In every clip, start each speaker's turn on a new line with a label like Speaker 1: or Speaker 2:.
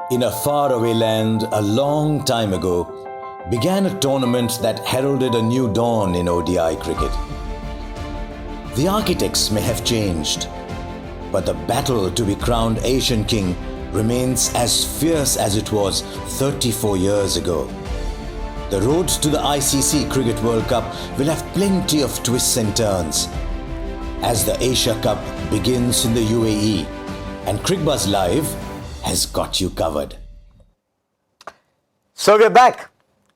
Speaker 1: In a faraway land a long time ago began a tournament that heralded a new dawn in ODI cricket. The architects may have changed, but the battle to be crowned Asian King remains as fierce as it was 34 years ago. The road to the ICC Cricket World Cup will have plenty of twists and turns as the Asia Cup begins in the UAE, and Cricbuzz Live has got you covered.
Speaker 2: So we're back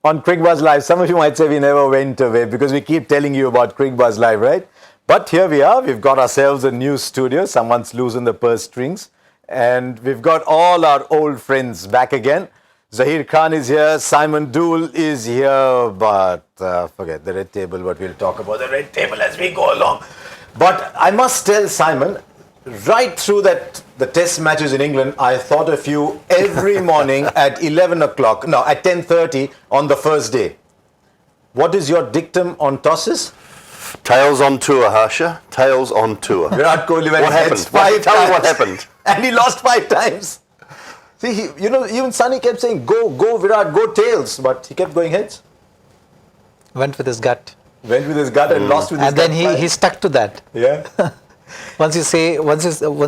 Speaker 2: on Cricbuzz Live. Some of you might say we never went away because we keep telling you about Cricbuzz Live, right? But here we are. We've got ourselves a new studio. Someone's loosened the purse strings. And we've got all our old friends back again. Zaheer Khan is here. Simon Doull is here. But forget the red table, but we'll talk about the red table as we go along. But I must tell Simon, right through the test matches in England, I thought of you every morning at 11 o'clock, no, at 10:30 on the first day. What is your dictum on tosses?
Speaker 3: Tails on tour, Harsha. Tails on tour.
Speaker 2: Virat Kohli went
Speaker 3: what happened?
Speaker 2: Tell
Speaker 3: me what happened.
Speaker 2: And he lost 5 times. See, even Sunny kept saying, go Virat, go tails. But he kept going heads.
Speaker 4: Went with his gut.
Speaker 2: Went with his gut and lost with his gut.
Speaker 4: And then he stuck to that.
Speaker 2: Yeah.
Speaker 4: Once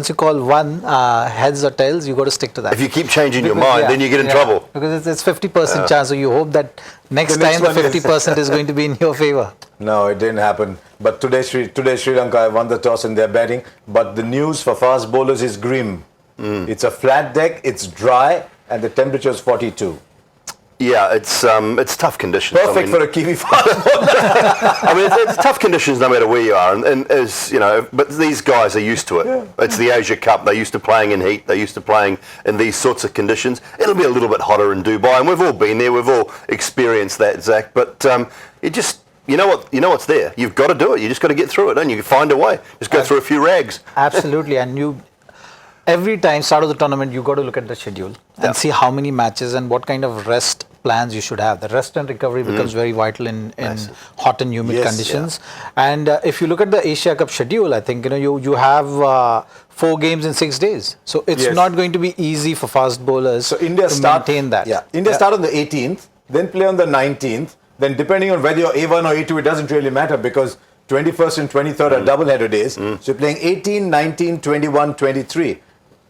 Speaker 4: you call one heads or tails, you got to stick to that.
Speaker 3: If you keep changing your mind, then you get in trouble.
Speaker 4: Because it's 50% chance, so you hope that next time the 50% is going to be in your favor.
Speaker 2: No, it didn't happen. But today Sri Lanka won the toss and they're batting. But the news for fast bowlers is grim. It's a flat deck, it's dry, and the temperature is 42.
Speaker 3: Yeah, it's tough conditions.
Speaker 2: Perfect for a Kiwi fast bowler.
Speaker 3: I mean, it's tough conditions no matter where you are, and as you know, but these guys are used to it. Yeah. It's the Asia Cup. They're used to playing in heat. They're used to playing in these sorts of conditions. It'll be a little bit hotter in Dubai, and we've all been there. We've all experienced that, Zach. But you know what's there. You've got to do it. You just got to get through it, and you can find a way. Just go through a few rags.
Speaker 4: Absolutely, and every time start of the tournament, you got to look at the schedule and see how many matches and what kind of rest plans you should have. The rest and recovery becomes very vital in hot and humid conditions. Yeah. And if you look at the Asia Cup schedule, I think you have 4 games in 6 days. So it's not going to be easy for fast bowlers to maintain that.
Speaker 2: Yeah, India start on the 18th, then play on the 19th. Then depending on whether you're A1 or A2, it doesn't really matter because 21st and 23rd are double-header days. So you're playing 18, 19, 21, 23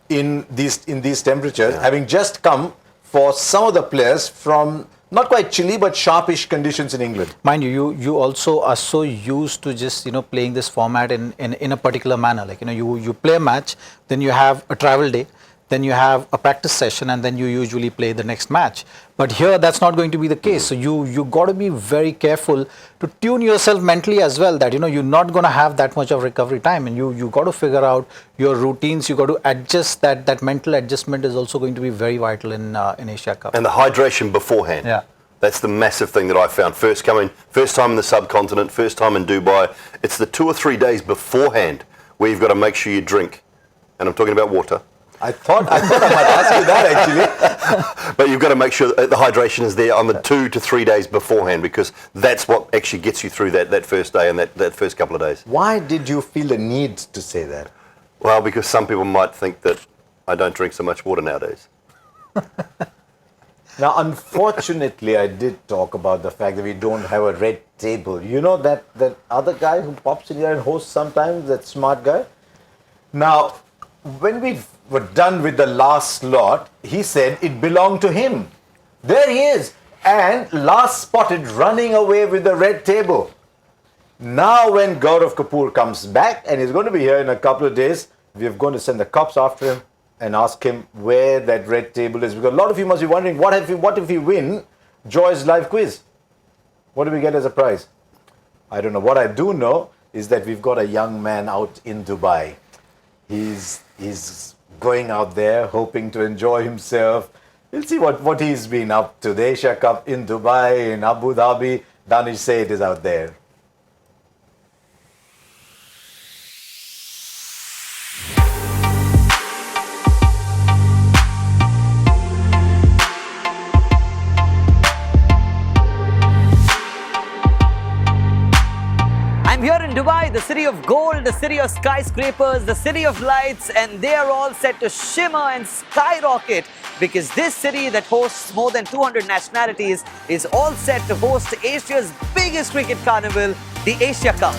Speaker 2: in these temperatures, having just come for some of the players from not quite chilly but sharpish conditions in England.
Speaker 4: Mind you also are so used to just playing this format in a particular manner. Like you play a match, then you have a travel day, then you have a practice session, and then you usually play the next match. But here that's not going to be the case. So you got to be very careful to tune yourself mentally as well, that you're not going to have that much of recovery time, and you got to figure out your routines. You got to adjust that mental adjustment is also going to be very vital in Asia Cup.
Speaker 3: And the hydration beforehand.
Speaker 4: Yeah.
Speaker 3: That's the massive thing that I found. First time in the subcontinent, first time in Dubai. It's the 2 or 3 days beforehand where you've got to make sure you drink. And I'm talking about water.
Speaker 2: I thought I might ask you that actually.
Speaker 3: But you've got to make sure that the hydration is there on the 2 to 3 days beforehand, because that's what actually gets you through that first day and that first couple of days.
Speaker 2: Why did you feel the need to say that?
Speaker 3: Well, because some people might think that I don't drink so much water nowadays.
Speaker 2: Now, unfortunately, I did talk about the fact that we don't have a red table. You know that other guy who pops in here and hosts sometimes, that smart guy? Now, when we were done with the last lot, he said it belonged to him. There he is, and last spotted running away with the red table. Now when Gaurav Kapoor comes back, and he's going to be here in a couple of days, we're going to send the cops after him and ask him where that red table is. Because a lot of you must be wondering, what if we win Joy's live quiz? What do we get as a prize? I don't know. What I do know is that we've got a young man out in Dubai. He's going out there hoping to enjoy himself. We'll see what he's been up to. The Asia Cup in Dubai, in Abu Dhabi. Danish Said is out there.
Speaker 5: I'm here in Dubai, the city of gold, the city of skyscrapers, the city of lights, and they are all set to shimmer and skyrocket because this city that hosts more than 200 nationalities is all set to host Asia's biggest cricket carnival, the Asia Cup.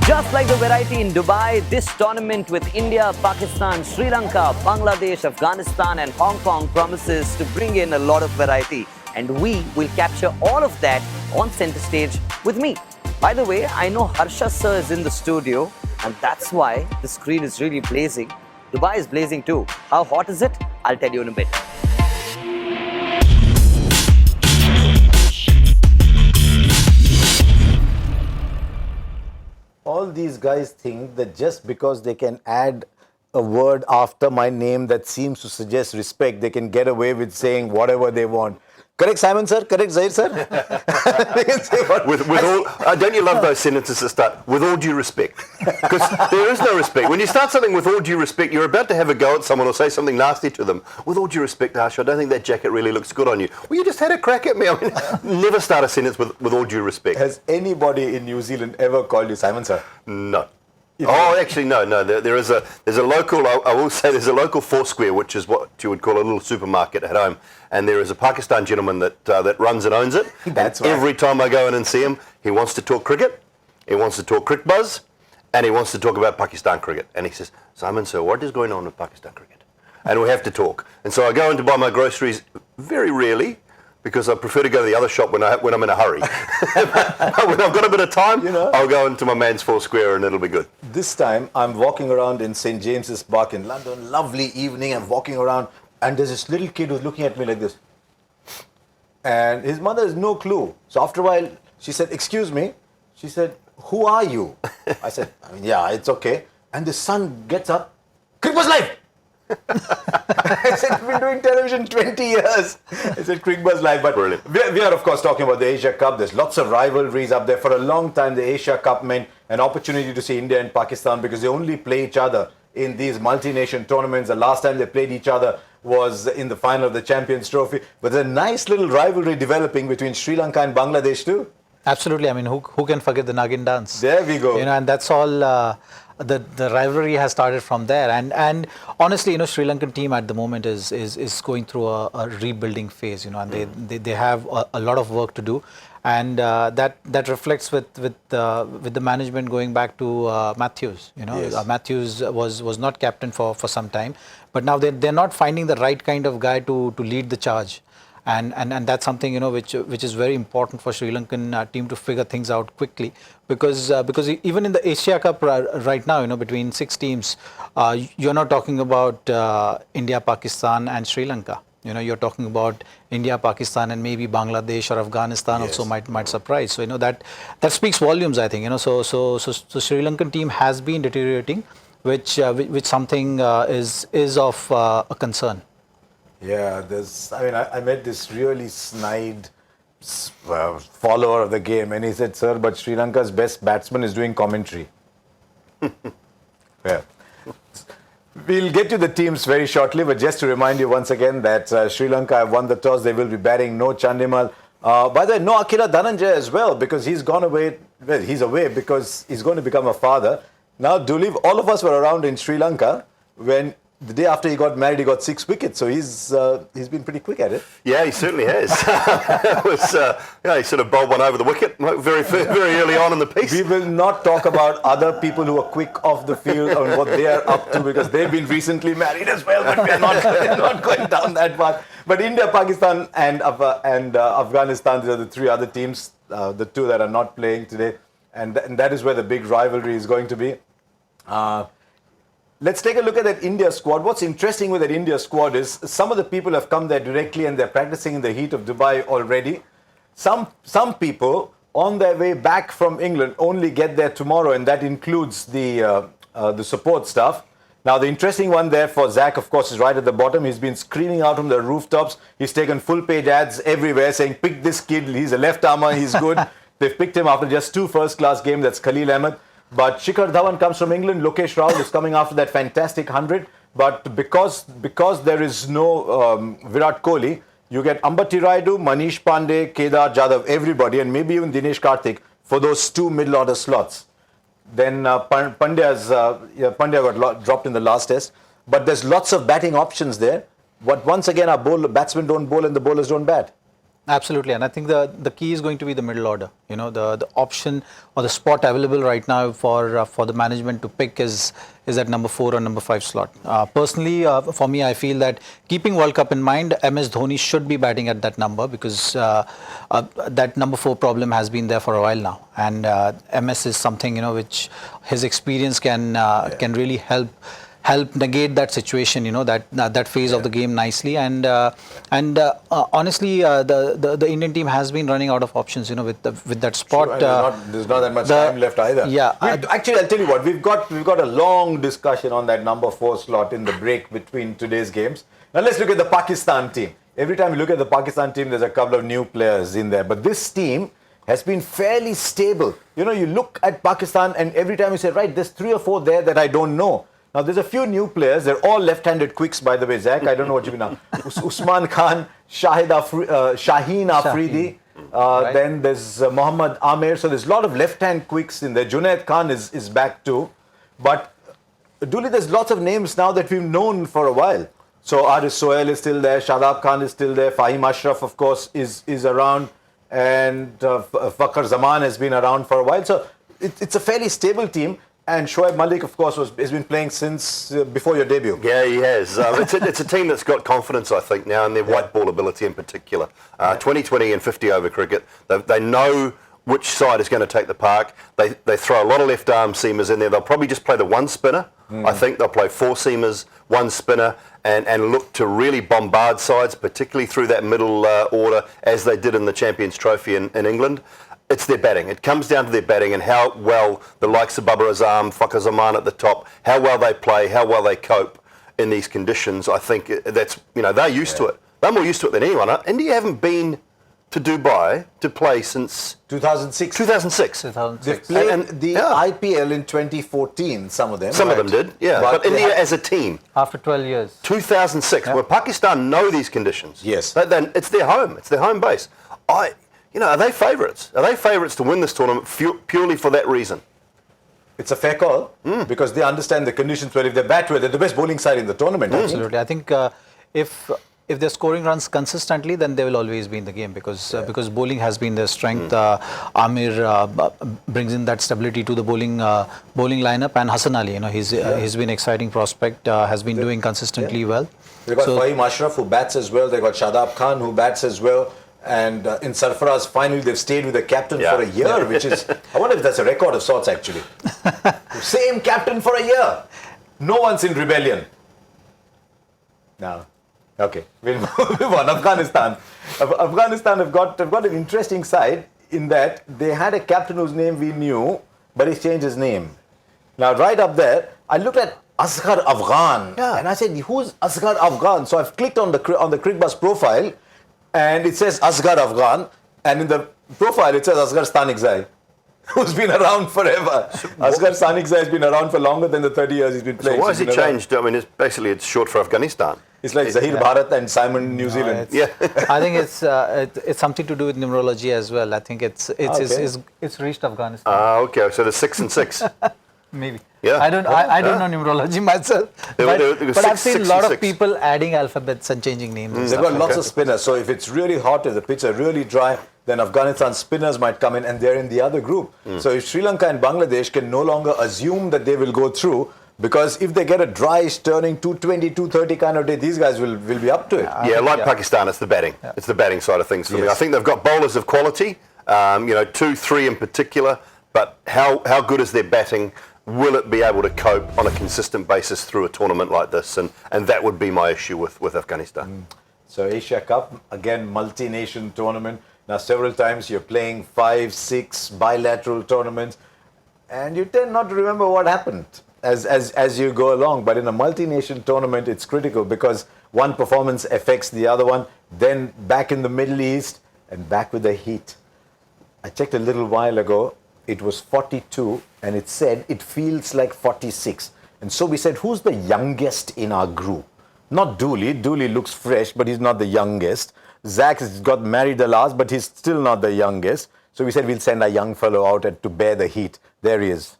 Speaker 5: Just like the variety in Dubai, this tournament with India, Pakistan, Sri Lanka, Bangladesh, Afghanistan and Hong Kong promises to bring in a lot of variety. And we will capture all of that on center stage with me. By the way, I know Harsha sir is in the studio and that's why the screen is really blazing. Dubai is blazing too. How hot is it? I'll tell you in a bit.
Speaker 2: All these guys think that just because they can add a word after my name that seems to suggest respect, they can get away with saying whatever they want. Correct, Simon sir? Correct, Zaheer sir? They can say what-
Speaker 3: With all, don't you love those sentences that start with all due respect? Because there is no respect. When you start something with all due respect, you're about to have a go at someone or say something nasty to them. With all due respect, Harsha, I don't think that jacket really looks good on you. Well, you just had a crack at me. I mean, never start a sentence with all due respect.
Speaker 2: Has anybody in New Zealand ever called you Simon sir?
Speaker 3: No. Oh, actually, no. There's a local. I will say there's a local Foursquare, which is what you would call a little supermarket at home, and there is a Pakistan gentleman that runs and owns it.
Speaker 2: That's
Speaker 3: and
Speaker 2: right.
Speaker 3: Every time I go in and see him, he wants to talk cricket, he wants to talk Cricbuzz, and he wants to talk about Pakistan cricket. And he says, Simon, sir, what is going on with Pakistan cricket? And we have to talk. And so I go in to buy my groceries very rarely, because I prefer to go to the other shop when I'm in a hurry. When I've got a bit of time, I'll go into my man's Foursquare and it'll be good.
Speaker 2: This time, I'm walking around in St. James's Park in London. Lovely evening. I'm walking around and there's this little kid who's looking at me like this. And his mother has no clue. So after a while, she said, excuse me. She said, who are you? I said, yeah, it's okay. And the son gets up. Cricbuzz live! I said, we've been doing television 20 years. I said, Cricbuzz live. But
Speaker 3: Brilliant.
Speaker 2: we are, of course, talking about the Asia Cup. There's lots of rivalries up there. For a long time, the Asia Cup meant an opportunity to see India and Pakistan because they only play each other in these multi-nation tournaments. The last time they played each other was in the final of the Champions Trophy. But there's a nice little rivalry developing between Sri Lanka and Bangladesh too.
Speaker 4: Absolutely. I mean, who can forget the Nagin dance?
Speaker 2: There we go.
Speaker 4: And that's all. The rivalry has started from there, and honestly, Sri Lankan team at the moment is going through a rebuilding phase, and they have a lot of work to do, and that reflects with the management going back to Matthews.
Speaker 2: Yes.
Speaker 4: Matthews was not captain for some time, but now they're not finding the right kind of guy to lead the charge. And that's something which is very important for Sri Lankan team to figure things out quickly because even in the Asia Cup right now between 6 teams you're not talking about India, Pakistan and Sri Lanka. You're talking about India, Pakistan and maybe Bangladesh or Afghanistan.
Speaker 2: Yes.
Speaker 4: Also might surprise. So that speaks volumes, I think. So Sri Lankan team has been deteriorating, which something is of a concern.
Speaker 2: Yeah, I met this really snide follower of the game and he said, sir, but Sri Lanka's best batsman is doing commentary. Yeah. We'll get to the teams very shortly, but just to remind you once again that Sri Lanka have won the toss. They will be batting. No Chandimal. By the way, no Akira Dhananjaya as well because he's gone away. Well, he's away because he's going to become a father. Now, Doull, all of us were around in Sri Lanka when the day after he got married, he got 6 wickets. So he's been pretty quick at it.
Speaker 3: Yeah, he certainly has. It was, he sort of bowled one over the wicket very early on in the piece.
Speaker 2: We will not talk about other people who are quick off the field and what they are up to because they've been recently married as well, but we're not going down that path. But India, Pakistan and Afghanistan, these are the 3 other teams, the 2 that are not playing today. And that is where the big rivalry is going to be. Let's take a look at that India squad. What's interesting with that India squad is some of the people have come there directly and they're practicing in the heat of Dubai already. Some people on their way back from England only get there tomorrow, and that includes the support staff. Now, the interesting one there for Zach, of course, is right at the bottom. He's been screaming out from the rooftops. He's taken full-page ads everywhere saying, pick this kid. He's a left armer. He's good. They've picked him after just 2 first-class games. That's Khalil Ahmed. But Shikhar Dhawan comes from England. Lokesh Rahul is coming after that fantastic 100. But because there is no Virat Kohli, you get Ambati Rayudu, Manish Pandey, Kedar Jadhav, everybody, and maybe even Dinesh Karthik for those 2 middle-order slots. Then Pandya got dropped in the last test. But there's lots of batting options there. But once again, our batsmen don't bowl and the bowlers don't bat.
Speaker 4: Absolutely, and I think the key is going to be the middle order. You know, the option or the spot available right now for the management to pick is at number 4 or number 5 slot. Personally, for me, I feel that keeping World Cup in mind, MS Dhoni should be batting at that number because that number 4 problem has been there for a while now, and MS is something, you know, which his experience can really help negate that situation, you know, that phase of the game nicely, and honestly, the Indian team has been running out of options, you know, with that spot.
Speaker 2: Sure, there's not that much time left either.
Speaker 4: Yeah,
Speaker 2: actually, I'll tell you what, we've got a long discussion on that number 4 slot in the break between today's games. Now let's look at the Pakistan team. Every time we look at the Pakistan team, there's a couple of new players in there, but this team has been fairly stable. You know, you look at Pakistan and every time you say, right, there's 3 or 4 there that I don't know. Now, there's a few new players. They're all left-handed quicks, by the way, Zach. I don't know what you mean now. Usman Khan, Shaheen Afridi.
Speaker 4: Right.
Speaker 2: Then there's Mohammad Amir. So there's a lot of left-hand quicks in there. Junaid Khan is back too. But, Dooley, there's lots of names now that we've known for a while. So Aris Sohail is still there. Shadab Khan is still there. Fahim Ashraf, of course, is around. And Fakhar Zaman has been around for a while. So it's a fairly stable team. And Shoaib Malik, of course, has been playing since before your debut.
Speaker 3: Yeah, he has. It's a team that's got confidence, I think, now in their white ball ability in particular. 2020 and 50 over cricket. They know which side is going to take the park. They throw a lot of left arm seamers in there. They'll probably just play the 1 spinner. I think they'll play 4 seamers, 1 spinner, and look to really bombard sides, particularly through that middle order, as they did in the Champions Trophy in England. It's their batting. It comes down to their batting and how well the likes of Babar Azam, Fakhar Zaman at the top, how well they play, how well they cope in these conditions. I think that's, you know, they're used to it. They're more used to it than anyone. India haven't been to Dubai to play since
Speaker 2: 2006.
Speaker 3: 2006.
Speaker 2: They played the IPL in 2014, some of them.
Speaker 3: Some of them did, yeah. But India as a team.
Speaker 4: after 12 years.
Speaker 3: 2006. Well, Pakistan know these conditions.
Speaker 2: Yes.
Speaker 3: Then it's their home. It's their home base. You know, are they favourites? Are they favourites to win this tournament purely for that reason?
Speaker 2: It's a fair call because they understand the conditions well. If they bat well, they're the best bowling side in the tournament.
Speaker 4: Absolutely. I think if they're scoring runs consistently, then they will always be in the game because bowling has been their strength. Amir brings in that stability to the bowling lineup, and Hassan Ali, you know, he's been an exciting prospect, has been doing consistently well.
Speaker 2: They've got Fahim Ashraf who bats as well. They've got Shadab Khan who bats as well. And in Sarfaraz, finally, they've stayed with the captain for a year, which is, I wonder if that's a record of sorts, actually. Same captain for a year. No one's in rebellion. Now, okay, we'll move on. Afghanistan have got an interesting side in that they had a captain whose name we knew, but he's changed his name. Now, right up there, I looked at Asghar Afghan, and I said, who's Asghar Afghan? So I've clicked on the Cricbuzz profile, and it says Asghar Afghan, and in the profile it says Asghar Stanikzai, who's been around forever. Asghar Stanikzai has been around for longer than the 30 years he's been playing.
Speaker 3: So why has it changed? I mean, it's short for Afghanistan.
Speaker 2: It's like Zaheer Bharat and Simon New Zealand.
Speaker 4: I think it's something to do with numerology as well. I think it's reached Afghanistan.
Speaker 3: Okay. So the 6 and 6.
Speaker 4: Maybe.
Speaker 3: Yeah.
Speaker 4: I don't know numerology myself. But I've seen a lot of people adding alphabets and changing names.
Speaker 2: They've got lots of spinners. So if it's really hot, if the pitch are really dry, then Afghanistan spinners might come in and they're in the other group. So if Sri Lanka and Bangladesh can no longer assume that they will go through, because if they get a dry, turning 220, 230 kind of day, these guys will be up to it.
Speaker 3: Pakistan, it's the batting. Yeah. It's the batting side of things for me. I think they've got bowlers of quality, 2, 3 in particular, but how good is their batting? Will it be able to cope on a consistent basis through a tournament like this? And that would be my issue with Afghanistan.
Speaker 2: So Asia Cup, again, multi-nation tournament. Now, several times you're playing 5, 6 bilateral tournaments, and you tend not to remember what happened. as you go along. But in a multi-nation tournament, it's critical because one performance affects the other one. Then back in the Middle East and back with the heat. I checked a little while ago. It was 42 and it said it feels like 46. And so we said, who's the youngest in our group? Not Dooley. Dooley looks fresh, but he's not the youngest. Zach has got married the last, but he's still not the youngest. So we said we'll send our young fellow out to bear the heat. There he is.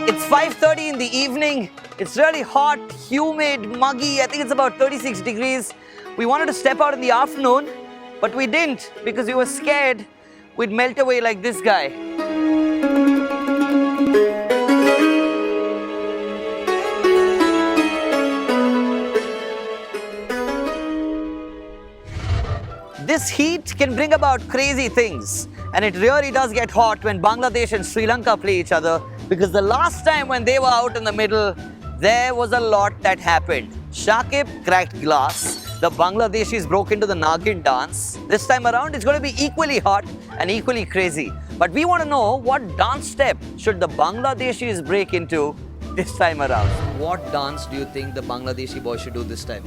Speaker 5: It's 5:30 in the evening. It's really hot, humid, muggy. I think it's about 36 degrees. We wanted to step out in the afternoon, but we didn't because we were scared we'd melt away like this guy. This heat can bring about crazy things, and it really does get hot when Bangladesh and Sri Lanka play each other, because the last time when they were out in the middle, there was a lot that happened. Shakib cracked glass. The Bangladeshis broke into the Nagin dance. This time around, it's going to be equally hot and equally crazy. But we want to know, what dance step should the Bangladeshis break into this time around? What dance do you think the Bangladeshi boys should do this time?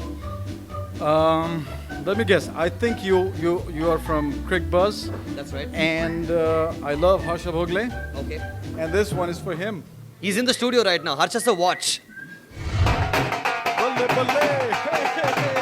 Speaker 6: Let me guess. I think you are from Cricbuzz.
Speaker 5: That's right.
Speaker 6: And I love Harsha Bhogle.
Speaker 5: Okay.
Speaker 6: And this one is for him.
Speaker 5: He's in the studio right now. Harsha, sir, watch.
Speaker 6: Balle, balle. Hey, hey, hey.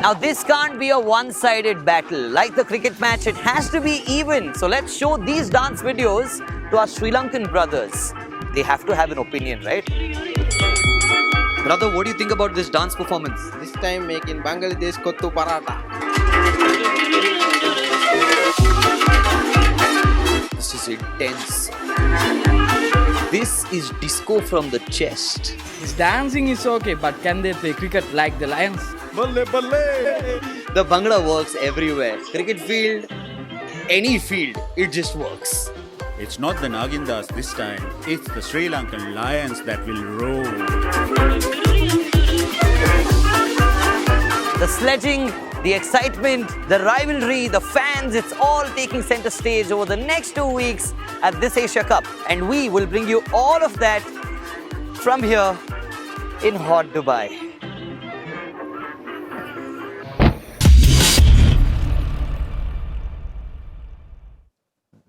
Speaker 5: Now this can't be a one-sided battle. Like the cricket match, it has to be even. So let's show these dance videos to our Sri Lankan brothers. They have to have an opinion, right? Brother, what do you think about this dance performance?
Speaker 7: This time make in Bangladesh kottu paratha.
Speaker 5: This is intense. This is disco from the chest.
Speaker 8: His dancing is okay, but can they play cricket like the Lions?
Speaker 6: Balle, balle.
Speaker 5: The Bhangra works everywhere. Cricket field, any field, it just works.
Speaker 9: It's not the Nagindas this time, it's the Sri Lankan Lions that will roll.
Speaker 5: The sledging, the excitement, the rivalry, the fans, it's all taking center stage over the next 2 weeks at this Asia Cup. And we will bring you all of that from here in hot Dubai.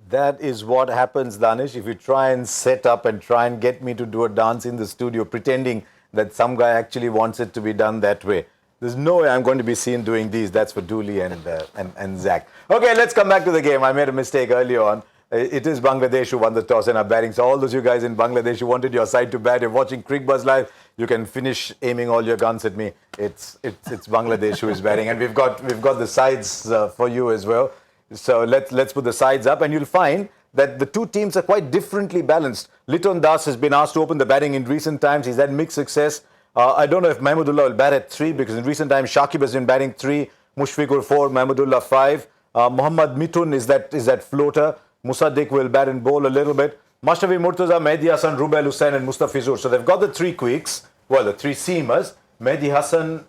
Speaker 2: That is what happens, Danish, if you try and set up and try and get me to do a dance in the studio, pretending that some guy actually wants it to be done that way. There's no way I'm going to be seen doing these. That's for Dooley and Zach. Okay, let's come back to the game. I made a mistake earlier on. It is Bangladesh who won the toss and are batting. So all those you guys in Bangladesh who wanted your side to bat, you're watching Cricbuzz live, you can finish aiming all your guns at me. It's Bangladesh who is batting. And we've got the sides for you as well. So let's put the sides up, and you'll find that the two teams are quite differently balanced. Liton Das has been asked to open the batting in recent times. He's had mixed success. I don't know if Mahmudullah will bat at 3, because in recent times Shakib has been batting 3, Mushfiqur 4, Mahmudullah 5. Muhammad Mithun is that floater. Musaddiq will bat and bowl a little bit. Mashrafi Murtaza, Mehdi Hassan, Rubel Hussain and Mustafizur. So they've got the 3 quicks, well, the 3 seamers, Mehdi Hassan,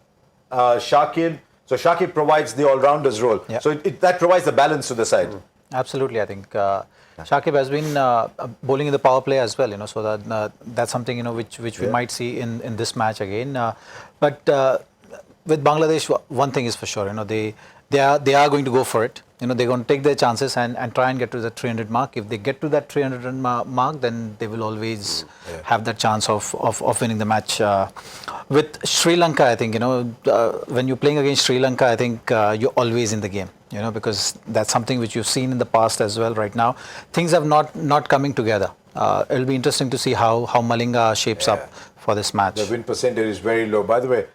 Speaker 2: Shakib. So Shakib provides the all-rounders role. Yep. So that provides the balance to the side.
Speaker 4: Absolutely, I think Shakib has been bowling in the power play as well. So that's something which we might see in this match again. But with Bangladesh, one thing is for sure. They are going to go for it. They're going to take their chances and try and get to the 300 mark. If they get to that 300 mark, then they will always have that chance of winning the match. With Sri Lanka, I think, when you're playing against Sri Lanka, I think you're always in the game, because that's something which you've seen in the past as well. Right now, things have not coming together. It'll be interesting to see how Malinga shapes up for this match.
Speaker 2: The win percentage is very low. By the way,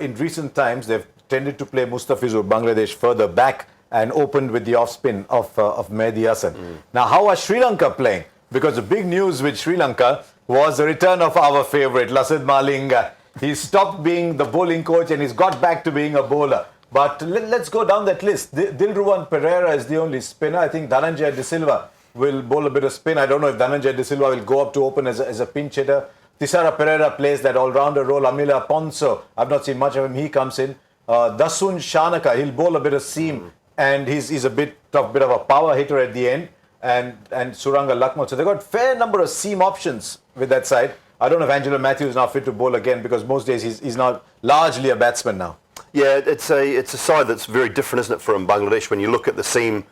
Speaker 2: in recent times, they've tended to play Mustafizur, Bangladesh, further back and opened with the off-spin of Mehdi Hassan. Now, how are Sri Lanka playing? Because the big news with Sri Lanka was the return of our favourite, Lasith Malinga. He stopped being the bowling coach and he's got back to being a bowler. But let's go down that list. Dilruwan Pereira is the only spinner. I think Dhananjaya De Silva will bowl a bit of spin. I don't know if Dhananjaya De Silva will go up to open as a pinch hitter. Tisara Pereira plays that all-rounder role. Amila Ponso, I've not seen much of him. He comes in. Dasun Shanaka, he'll bowl a bit of seam, and he's a bit of a power hitter at the end. And Suranga Lakmal. So they've got a fair number of seam options with that side. I don't know if Angelo Matthews is now fit to bowl again, because most days he's now largely a batsman now.
Speaker 3: Yeah, it's a side that's very different, isn't it, from Bangladesh when you look at the seam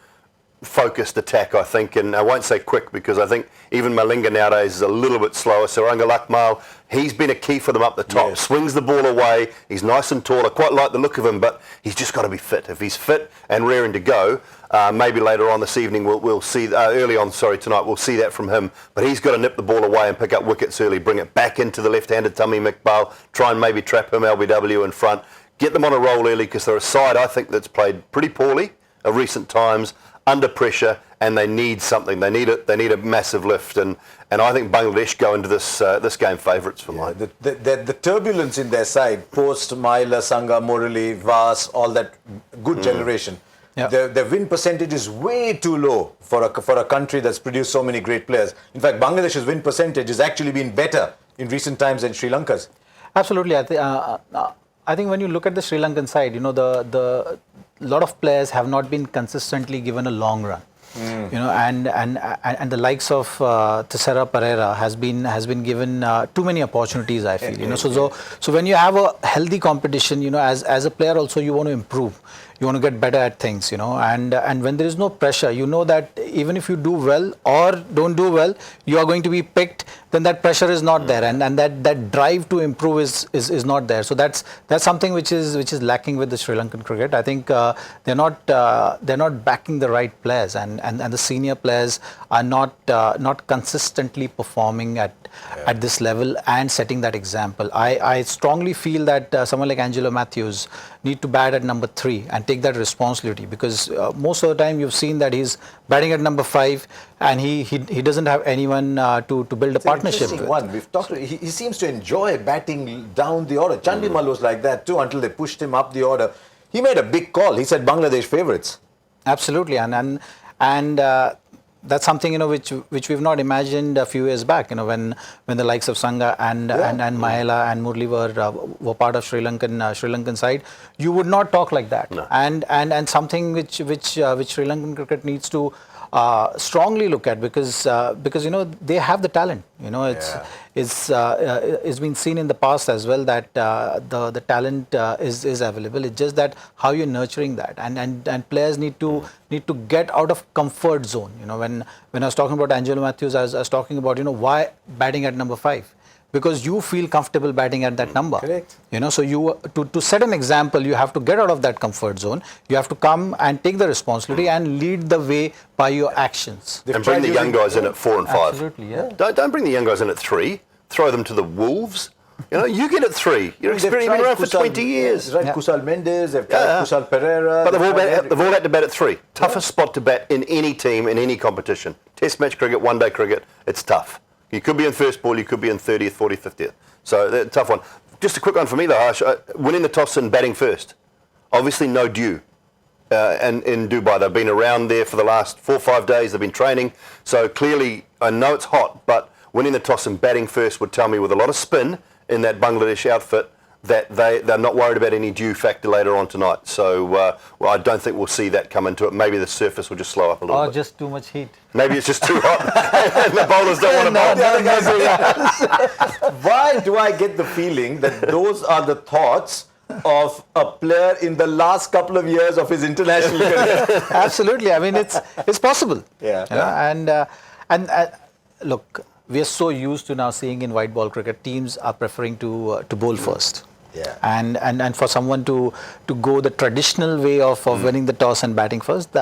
Speaker 3: focused attack, I think, and I won't say quick because I think even Malinga nowadays is a little bit slower. Suranga Lakmal, he's been a key for them up the top. Yes. Swings the ball away. He's nice and tall. I quite like the look of him, but he's just got to be fit. If he's fit and raring to go, maybe later on this evening we'll see, tonight we'll see that from him. But he's got to nip the ball away and pick up wickets early, bring it back into the left-handed Tamim Iqbal, try and maybe trap him LBW in front, get them on a roll early because they're a side, I think, that's played pretty poorly of recent times, under pressure, and they need something. They need a massive lift, and I think Bangladesh go into this game favourites for mine.
Speaker 2: The turbulence in their side, post Maila, Sangha, Murali, Vas, all that good generation. Yeah. Their win percentage is way too low for a country that's produced so many great players. In fact, Bangladesh's win percentage has actually been better in recent times than Sri Lanka's.
Speaker 4: Absolutely. I think when you look at the Sri Lankan side, the lot of players have not been consistently given a long run. And the likes of Tisara Pereira has been given too many opportunities, I feel. So when you have a healthy competition, as a player also you want to improve. You want to get better at things, and when there is no pressure, you know that even if you do well or don't do well, you are going to be picked, then that pressure is not there, and that drive to improve is not there. So that's something which is lacking with the Sri Lankan cricket. I think they're not backing the right players, and the senior players are not consistently performing at this level and setting that example. I strongly feel that someone like Angelo Matthews need to bat at number 3 and take that responsibility, because most of the time you've seen that he's batting at number 5 and he doesn't have anyone to build a partnership with.
Speaker 2: We've talked. He seems to enjoy batting down the order. Chandimal was like that too until they pushed him up the order. He made a big call. He said Bangladesh favourites.
Speaker 4: Absolutely, and that's something which we've not imagined a few years back. When the likes of Sangha and Mahela and Murli were part of Sri Lankan side, you would not talk like that. No. And something which Sri Lankan cricket needs to strongly look at, because they have the talent. It's been seen in the past as well that the talent is available. It's just that how you're nurturing that, and players need to get out of comfort zone. When I was talking about Angelo Matthews, I was talking about why batting at number 5. Because you feel comfortable batting at that number.
Speaker 2: Correct.
Speaker 4: So you to set an example, you have to get out of that comfort zone. You have to come and take the responsibility and lead the way by your actions.
Speaker 3: And bring the young guys in at 4 and 5.
Speaker 4: Absolutely, yeah.
Speaker 3: Don't bring the young guys in at 3. Throw them to the wolves. You get at 3. You're experienced, you've been around for 20 years.
Speaker 2: Right, Kusal Mendes, they've tried Kusal Pereira.
Speaker 3: But they've all had to bat at 3. Toughest spot to bat in any team, in any competition. Test match cricket, one-day cricket, it's tough. You could be in first ball, you could be in 30th, 40th, 50th. So, tough one. Just a quick one for me though, Harsh. Winning the toss and batting first. Obviously no due in Dubai. They've been around there for the last 4 or 5 days. They've been training. So clearly, I know it's hot, but winning the toss and batting first would tell me with a lot of spin in that Bangladesh outfit that they're not worried about any due factor later on tonight. So I don't think we'll see that come into it. Maybe the surface will just slow up a little bit.
Speaker 4: Or just too much heat.
Speaker 3: Maybe it's just too hot and the bowlers don't want to bowl.
Speaker 2: Why do I get the feeling that those are the thoughts of a player in the last couple of years of his international career?
Speaker 4: Absolutely. I mean, it's possible.
Speaker 2: Yeah.
Speaker 4: And look, we are so used to now seeing in white ball cricket, teams are preferring to bowl first.
Speaker 2: Yeah.
Speaker 4: And for someone to go the traditional way of winning the toss and batting first,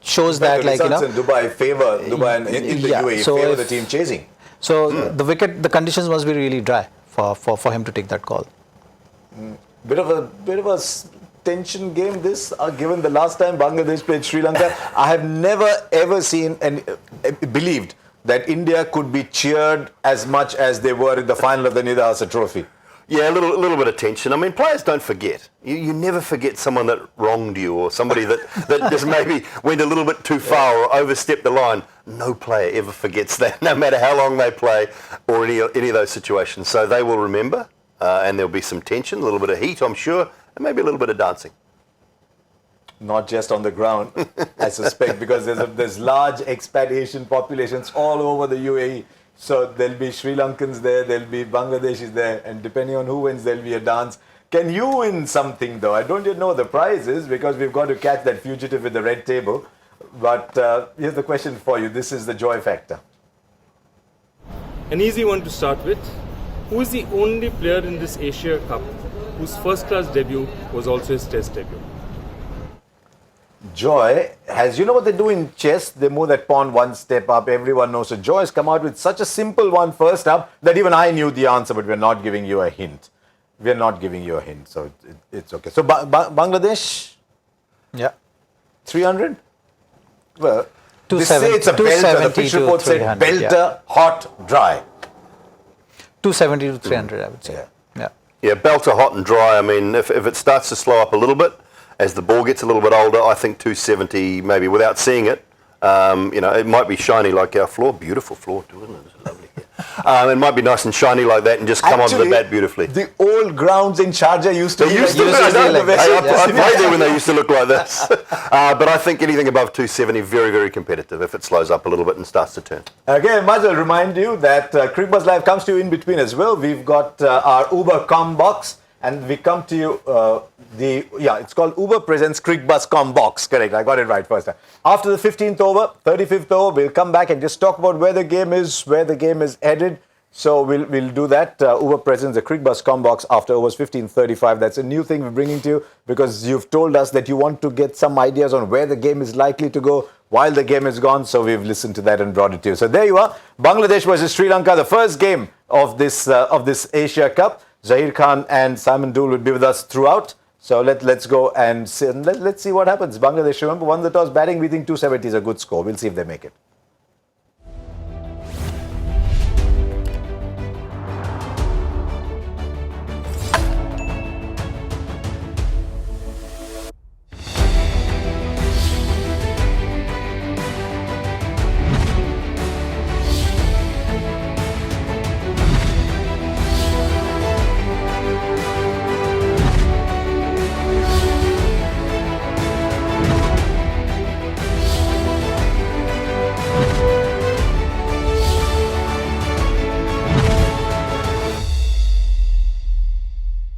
Speaker 4: shows that
Speaker 2: in Dubai favor Dubai and in the UAE favor the team chasing.
Speaker 4: So the conditions must be really dry for him to take that call.
Speaker 2: Bit of a tension game this, given the last time Bangladesh played Sri Lanka. I have never ever seen and believed that India could be cheered as much as they were in the final of the Nidahasa Trophy.
Speaker 3: Yeah, a little bit of tension. I mean, players don't forget. You never forget someone that wronged you or somebody that just maybe went a little bit too far or overstepped the line. No player ever forgets that, no matter how long they play or any of those situations. So they will remember, and there'll be some tension, a little bit of heat, I'm sure, and maybe a little bit of dancing.
Speaker 2: Not just on the ground, I suspect, because there's large expat Asian populations all over the UAE. So there'll be Sri Lankans there, there'll be Bangladeshis there, and depending on who wins, there'll be a dance. Can you win something though? I don't yet know the prizes because we've got to catch that fugitive with the red table. But here's the question for you. This is the joy factor.
Speaker 10: An easy one to start with. Who is the only player in this Asia Cup whose first-class debut was also his Test debut?
Speaker 2: Joy has, you know what they do in chess? They move that pawn one step up. Everyone knows. So Joy has come out with such a simple one first up that even I knew the answer, but we're not giving you a hint. We're not giving you a hint, so it's okay. So Bangladesh?
Speaker 4: Yeah.
Speaker 2: 300? Well, they
Speaker 4: 270,
Speaker 2: say it's a belter. The pitch
Speaker 4: 270
Speaker 2: report
Speaker 4: to
Speaker 2: said
Speaker 4: 300,
Speaker 2: belter,
Speaker 4: yeah.
Speaker 2: hot, dry.
Speaker 4: 270 to 300, I would say. Yeah.
Speaker 3: Yeah, belter, hot and dry. I mean, if it starts to slow up a little bit, as the ball gets a little bit older, I think 270, maybe without seeing it, it might be shiny like our floor. Beautiful floor too, isn't it? It's lovely. It might be nice and shiny like that and just come onto the bat beautifully.
Speaker 2: The old grounds in Sharjah used to
Speaker 3: I played there when they used to look like this. But I think anything above 270, very, very competitive if it slows up a little bit and starts to turn.
Speaker 2: Again, might as well remind you that Cricbuzz Live comes to you in between as well. We've got our Uber Com box, and we come to you, it's called Uber Presents Cricbuzz Com box. Correct, I got it right first time. After the 15th over, 35th over, we'll come back and just talk about where the game is headed. So we'll do that. Uber Presents the Cricbuzz Com box after overs 15:35. That's a new thing we're bringing to you because you've told us that you want to get some ideas on where the game is likely to go while the game is gone. So we've listened to that and brought it to you. So there you are, Bangladesh versus Sri Lanka, the first game of this Asia Cup. Zaheer Khan and Simon Doull will be with us throughout. So let's go and let's see what happens. Bangladesh, remember, won the toss batting. We think 270 is a good score. We'll see if they make it.